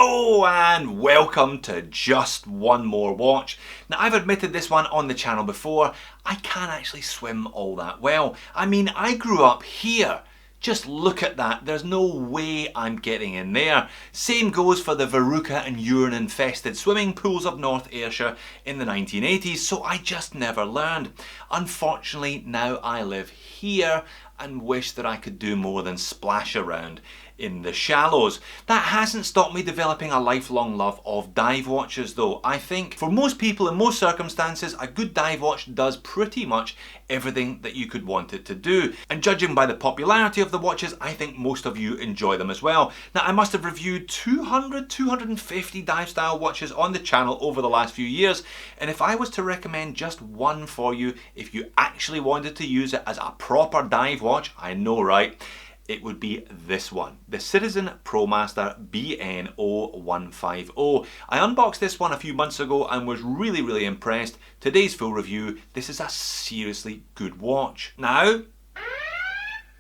Hello and welcome to Just One More Watch. Now, I've admitted this one on the channel before, I can't actually swim all that well. I mean, I grew up here. Just look at that, there's no way I'm getting in there. Same goes for the verruca and urine infested swimming pools of North Ayrshire in the 1980s, so I just never learned. Unfortunately, now I live here and wish that I could do more than splash around in the shallows. That hasn't stopped me developing a lifelong love of dive watches though. I think for most people in most circumstances, a good dive watch does pretty much everything that you could want it to do. And judging by the popularity of the watches, I think most of you enjoy them as well. Now, I must have reviewed 250 dive style watches on the channel over the last few years. And if I was to recommend just one for you, if you actually wanted to use it as a proper dive watch, I know, right? It would be this one, the Citizen ProMaster BN0150. I unboxed this one a few months ago and was really impressed. Today's full review, this is a seriously good watch. Now,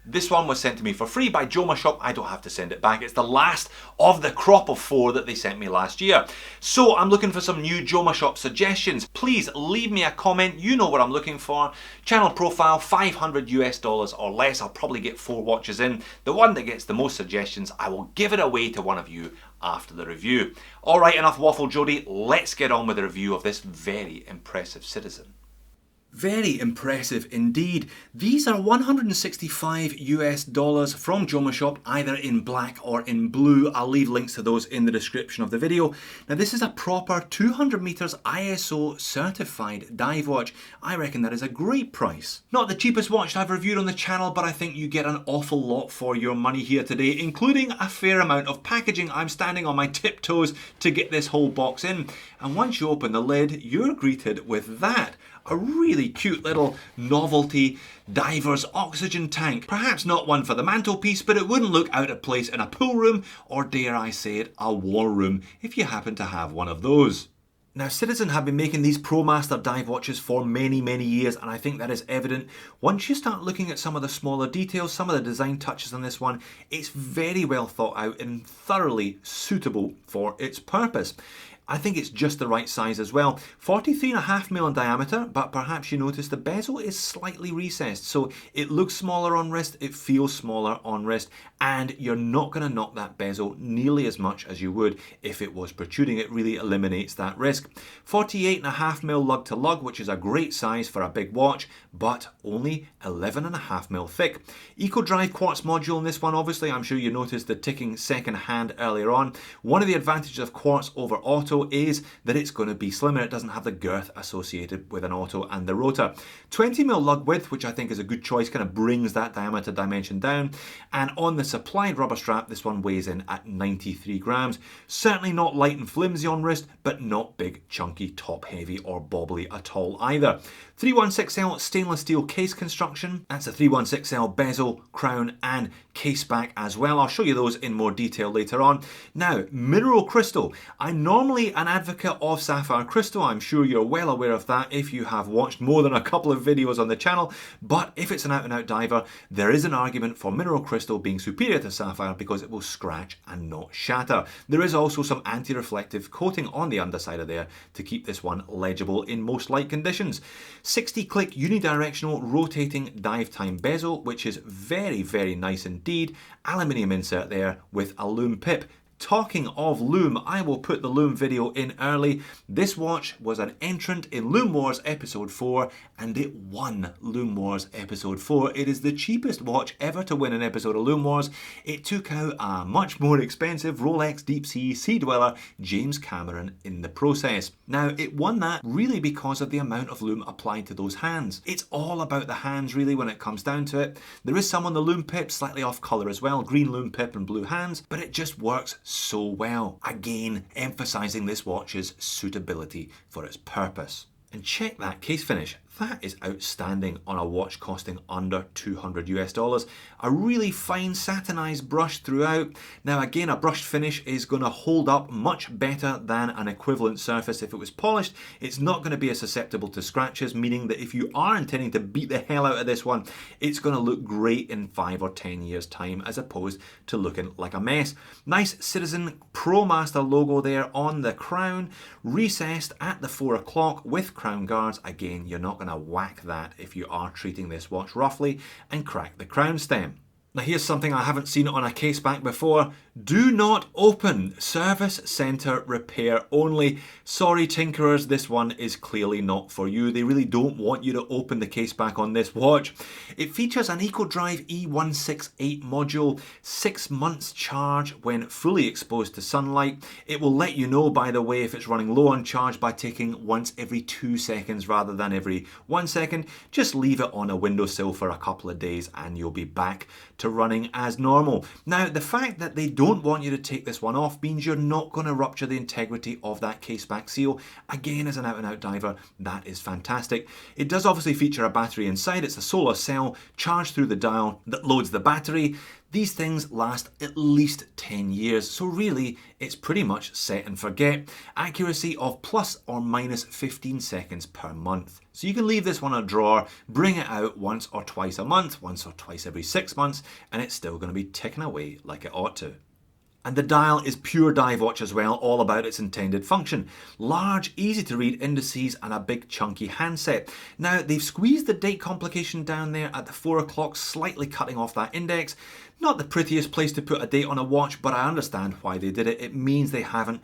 this one was sent to me for free by Joma Shop. I don't have to send it back. It's the last of the crop of 4 that they sent me last year. So I'm looking for some new Joma Shop suggestions. Please leave me a comment. You know what I'm looking for. Channel profile, $500 US or less. I'll probably get 4 watches in. The one that gets the most suggestions, I will give it away to one of you after the review. All right, enough waffle, Jody. Let's get on with the review of this very impressive Citizen. Very impressive indeed. These are $165 US from Joma Shop, either in black or in blue. I'll leave links to those in the description of the video. Now, this is a proper 200 meters ISO certified dive watch. I reckon that is a great price. Not the cheapest watch I've reviewed on the channel, but I think you get an awful lot for your money here today, including a fair amount of packaging. I'm standing on my tiptoes to get this whole box in. And once you open the lid, you're greeted with that. A really cute little novelty diver's oxygen tank. Perhaps not one for the mantelpiece, but it wouldn't look out of place in a pool room, or dare I say it, a war room, if you happen to have one of those. Now, Citizen have been making these ProMaster dive watches for many years, and I think that is evident. Once you start looking at some of the smaller details, some of the design touches on this one, it's very well thought out and thoroughly suitable for its purpose. I think it's just the right size as well. 43.5mm in diameter, but perhaps you notice the bezel is slightly recessed, so it looks smaller on wrist, it feels smaller on wrist, and you're not going to knock that bezel nearly as much as you would if it was protruding. It really eliminates that risk. 48.5mm lug to lug, which is a great size for a big watch, but only 11.5mm thick. EcoDrive quartz module in this one, obviously. I'm sure you noticed the ticking second hand earlier on. One of the advantages of quartz over auto is that it's going to be slimmer. It doesn't have the girth associated with an auto and the rotor. 20mm lug width, which I think is a good choice, kind of brings that diameter dimension down. And on the supplied rubber strap, this one weighs in at 93 grams. Certainly not light and flimsy on wrist, but not big, chunky, top heavy or bobbly at all either. 316L stainless steel case construction. That's a 316L bezel, crown and case back as well. I'll show you those in more detail later on. Now, mineral crystal. I'm normally an advocate of sapphire crystal. I'm sure you're well aware of that if you have watched more than a couple of videos on the channel. But if it's an out-and-out diver, there is an argument for mineral crystal being superior to sapphire because it will scratch and not shatter. There is also some anti-reflective coating on the underside of there to keep this one legible in most light conditions. 60-click unidirectional rotating dive time bezel, which is very nice indeed. Aluminium insert there with a lume pip. Talking of lume, I will put the lume video in early. This watch was an entrant in Lume Wars episode 4 and it won Lume Wars episode 4. It is the cheapest watch ever to win an episode of Lume Wars. It took out a much more expensive Rolex Deep Sea Sea Dweller James Cameron in the process. Now, it won that really because of the amount of lume applied to those hands. It's all about the hands really when it comes down to it. There is some on the lume pip, slightly off colour as well, green lume pip and blue hands, but it just works so well. Again, emphasizing this watch's suitability for its purpose. And check that case finish. That is outstanding on a watch costing under $200 US. A really fine satinized brush throughout. Now again, a brushed finish is going to hold up much better than an equivalent surface if it was polished. It's not going to be as susceptible to scratches, meaning that if you are intending to beat the hell out of this one, it's going to look great in 5 or 10 years time as opposed to looking like a mess. Nice Citizen ProMaster logo there on the crown, recessed at the 4 o'clock with crown guards. Again, you're not going to whack that if you are treating this watch roughly and crack the crown stem. Now here's something I haven't seen on a case back before. Do not open. Service centre repair only. Sorry tinkerers, this one is clearly not for you. They really don't want you to open the case back on this watch. It features an EcoDrive E168 module, 6 months charge when fully exposed to sunlight. It will let you know, by the way, if it's running low on charge by taking once every 2 seconds rather than every 1 second. Just leave it on a windowsill for a couple of days and you'll be back to running as normal. Now, the fact that they don't want you to take this one off means you're not going to rupture the integrity of that case back seal. Again, as an out-and-out diver, that is fantastic. It does obviously feature a battery inside. It's a solar cell charged through the dial that loads the battery. These things last at least 10 years, so really it's pretty much set and forget. Accuracy of plus or minus 15 seconds per month. So you can leave this one in a drawer, bring it out once or twice a month, once or twice every 6 months, and it's still going to be ticking away like it ought to. And the dial is pure dive watch as well, all about its intended function. Large, easy to read indices and a big chunky handset. Now they've squeezed the date complication down there at the 4 o'clock, slightly cutting off that index. Not the prettiest place to put a date on a watch, but I understand why they did it. It means they haven't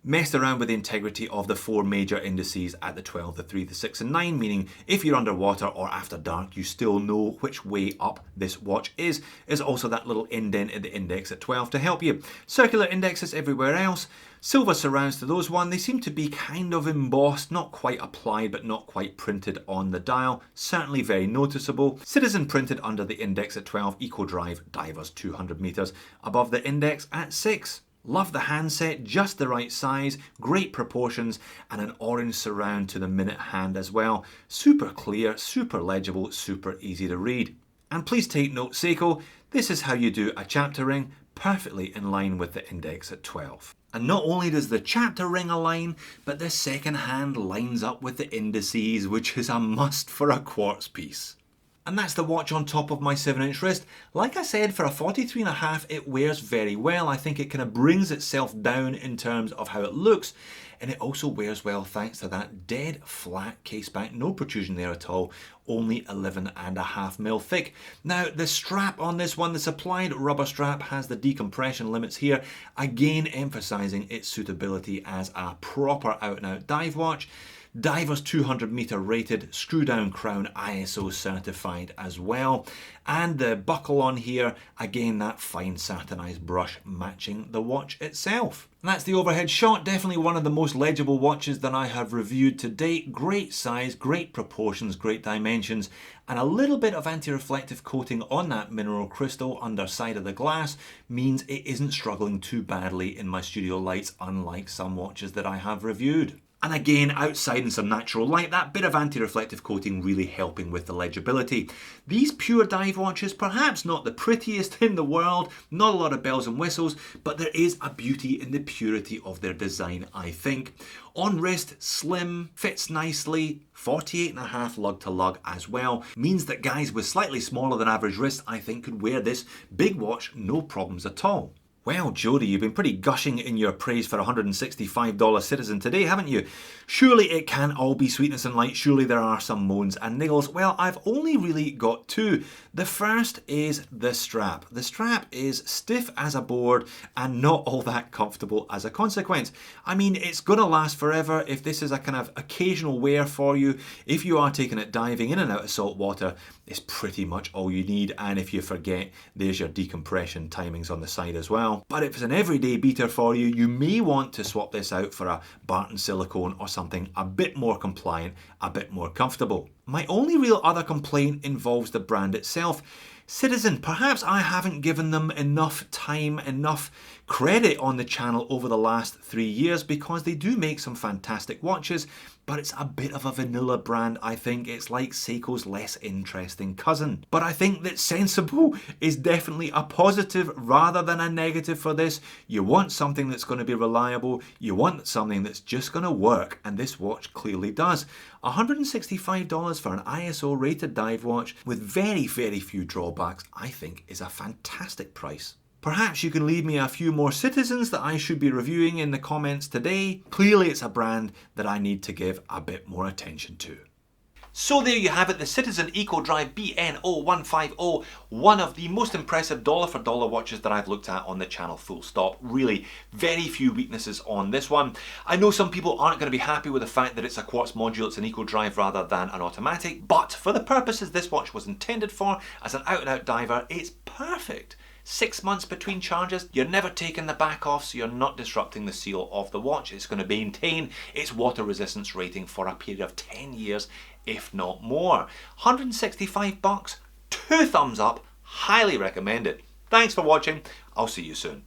messed around with the integrity of the 4 major indices at the 12, the 3, the 6 and 9, meaning if you're underwater or after dark, you still know which way up this watch is. There's also that little indent in the index at 12 to help you. Circular indexes everywhere else. Silver surrounds to those one. They seem to be kind of embossed, not quite applied but not quite printed on the dial. Certainly very noticeable. Citizen printed under the index at 12, EcoDrive divers 200 meters above the index at 6. Love the handset, just the right size, great proportions, and an orange surround to the minute hand as well. Super clear, super legible, super easy to read. And please take note, Seiko, this is how you do a chapter ring, perfectly in line with the index at 12. And not only does the chapter ring align, but the second hand lines up with the indices, which is a must for a quartz piece. And that's the watch on top of my 7-inch wrist. Like I said, for a 43.5, it wears very well. I think it kind of brings itself down in terms of how it looks. And it also wears well thanks to that dead flat case back, no protrusion there at all, only 11.5mm thick. Now the strap on this one, the supplied rubber strap, has the decompression limits here, again emphasizing its suitability as a proper out and out dive watch. Divers 200 meter rated, screw down crown, ISO certified as well. And the buckle on here, again that fine satinized brush matching the watch itself. And that's the overhead shot, definitely one of the most legible watches that I have reviewed to date. Great size, great proportions, great dimensions, and a little bit of anti-reflective coating on that mineral crystal underside of the glass means it isn't struggling too badly in my studio lights, unlike some watches that I have reviewed. And again, outside in some natural light, that bit of anti-reflective coating really helping with the legibility. These pure dive watches, perhaps not the prettiest in the world, not a lot of bells and whistles, but there is a beauty in the purity of their design, I think. On wrist, slim, fits nicely, 48.5 lug to lug as well, means that guys with slightly smaller than average wrists, I think, could wear this big watch no problems at all. Well, Jody, you've been pretty gushing in your praise for a $165 Citizen today, haven't you? Surely it can't all be sweetness and light. Surely there are some moans and niggles. Well, I've only really got two. The first is the strap. The strap is stiff as a board and not all that comfortable as a consequence. I mean, it's going to last forever if this is a kind of occasional wear for you. If you are taking it diving in and out of salt water, it's pretty much all you need. And if you forget, there's your decompression timings on the side as well. But if it's an everyday beater for you, you may want to swap this out for a Barton silicone or something a bit more compliant, a bit more comfortable. My only real other complaint involves the brand itself. Citizen, perhaps I haven't given them enough time, enough credit on the channel over the last 3 years, because they do make some fantastic watches, but it's a bit of a vanilla brand. I think it's like Seiko's less interesting cousin. But I think that sensible is definitely a positive rather than a negative for this. You want something that's going to be reliable, you want something that's just going to work, and this watch clearly does. $165 for an ISO rated dive watch with very, very few drawbacks, I think is a fantastic price. Perhaps you can leave me a few more Citizens that I should be reviewing in the comments today. Clearly it's a brand that I need to give a bit more attention to. So there you have it, the Citizen EcoDrive BN0150, one of the most impressive dollar for dollar watches that I've looked at on the channel, full stop. Really, very few weaknesses on this one. I know some people aren't going to be happy with the fact that it's a quartz module, it's an EcoDrive rather than an automatic, but for the purposes this watch was intended for, as an out-and-out diver, it's perfect. 6 months between charges, you're never taking the back off, so you're not disrupting the seal of the watch. It's going to maintain its water resistance rating for a period of 10 years, if not more. $165, 2 thumbs up, highly recommend it. Thanks for watching, I'll see you soon.